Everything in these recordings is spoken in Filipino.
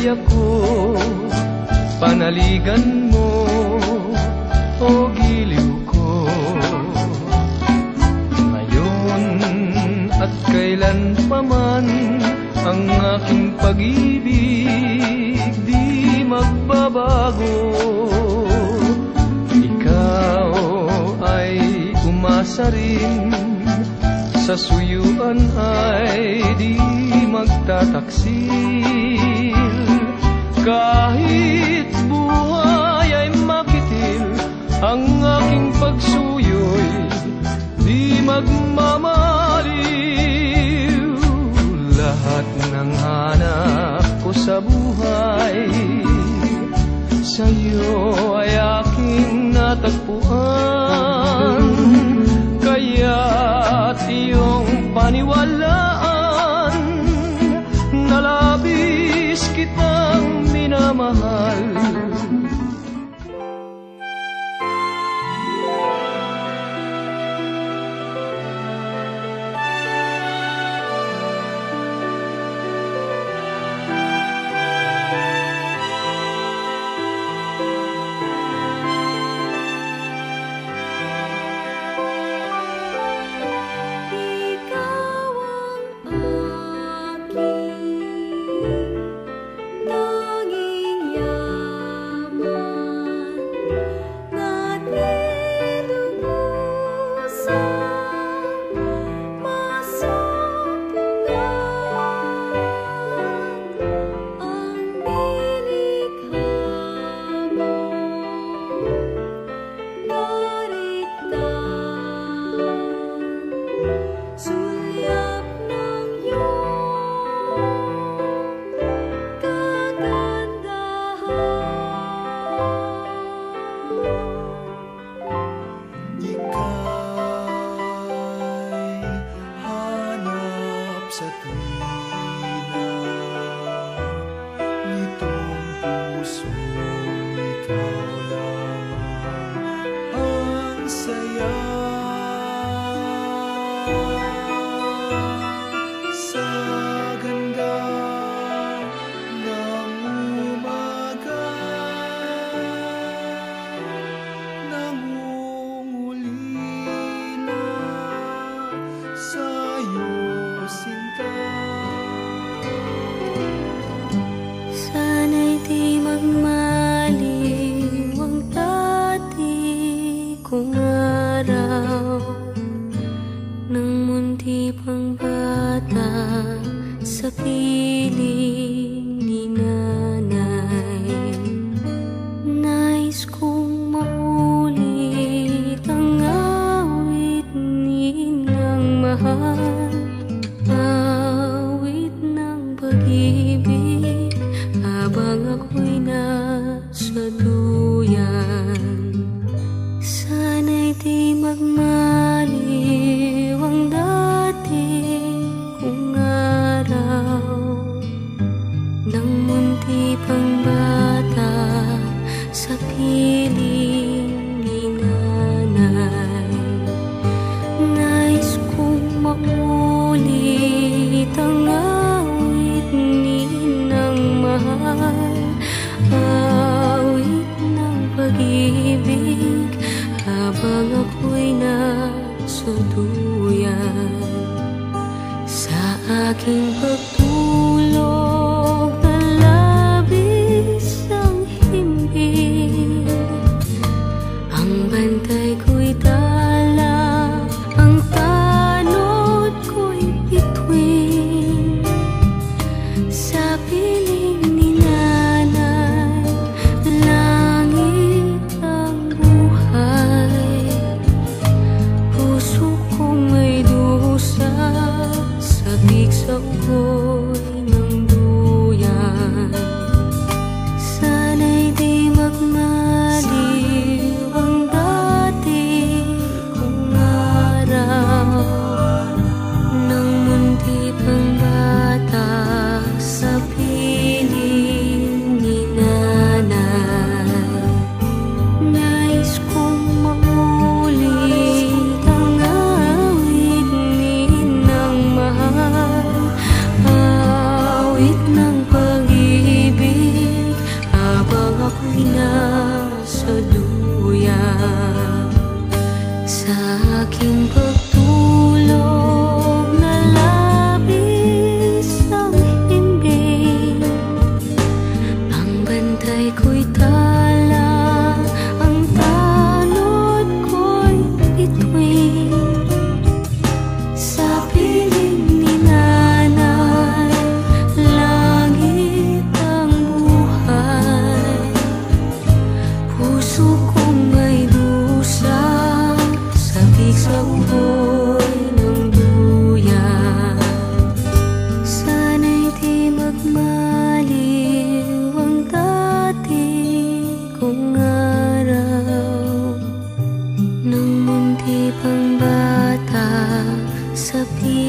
ako, panaligan mo o giliw ko. Ngayon at kailan pa man ang aking pag-ibig di magbabago. Ikaw ay umasa rin, sa suyuan ay di magtataksil. Kahit buhay ay makitil, ang aking pagsuyo'y di magmamaliw. Lahat ng hanap ko sa buhay, sa'yo ay aking natagpuan. Kaya't iyong paniwalaan na labis kitang minamahal.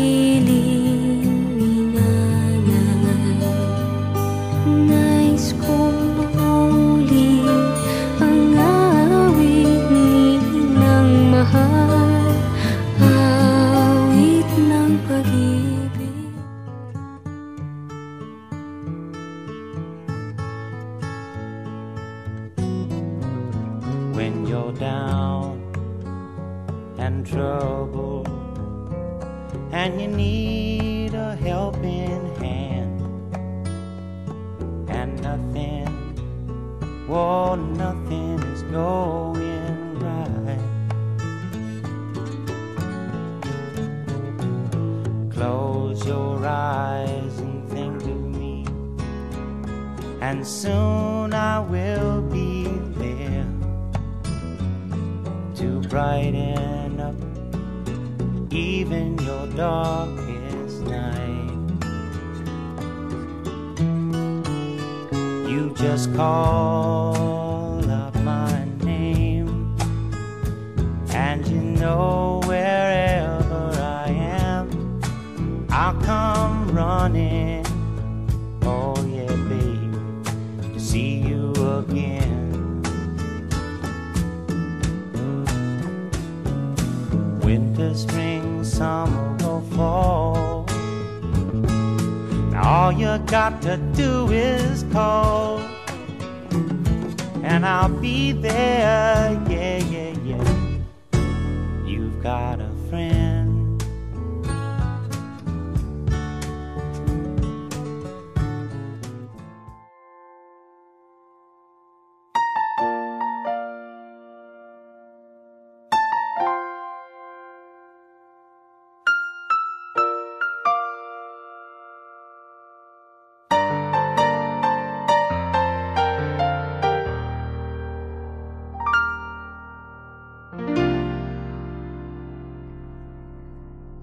piling inalay. Nais kong mauli ang awit ng mahal, awit ng pag-ibig. When you're down and troubled and you need a helping hand, and nothing, oh, nothing is going right. Close your eyes and think of me, and soon I will be there to brighten up even your darkest night. You just call out my name, and you know wherever I am, I'll come running. Oh yeah, babe, to see you again. Winter, spring, summer or fall, now all you got to do is call, and I'll be there, yeah, yeah, yeah. You've got a friend.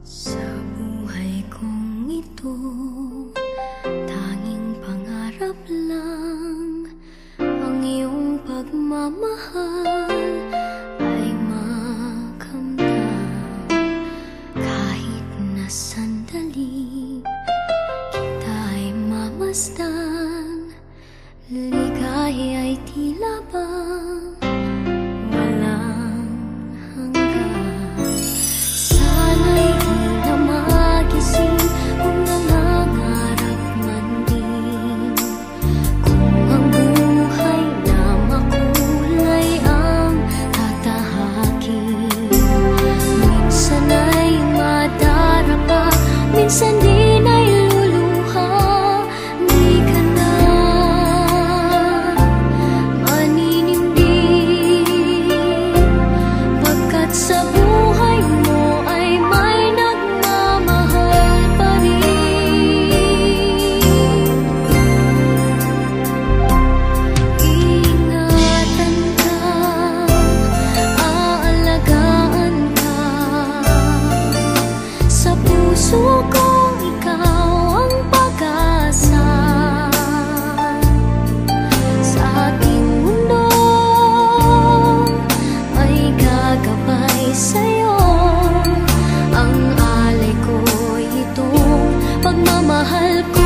Sa buhay kong ito, tanging pangarap lang ang iyong pagmamahal ay makamtan. Kahit na sandali kita'y mamasdan, ligaya ay tila bang walang hanggan. Sana'y di na magising kung nangangarap man din, kung ang buhay na makulay ang tatahakin. Minsan ay madarapa, minsan din ay luluha. Di ka na maninindig, pagkat sa buhay mo ay may nagmamahal pa rin. Ingatan ka, aalagaan ka, sa puso ko ikaw ang pag-asa. Sa ating mundo ay gagabay sa'yo, ang alay ko'y itong pagmamahal ko.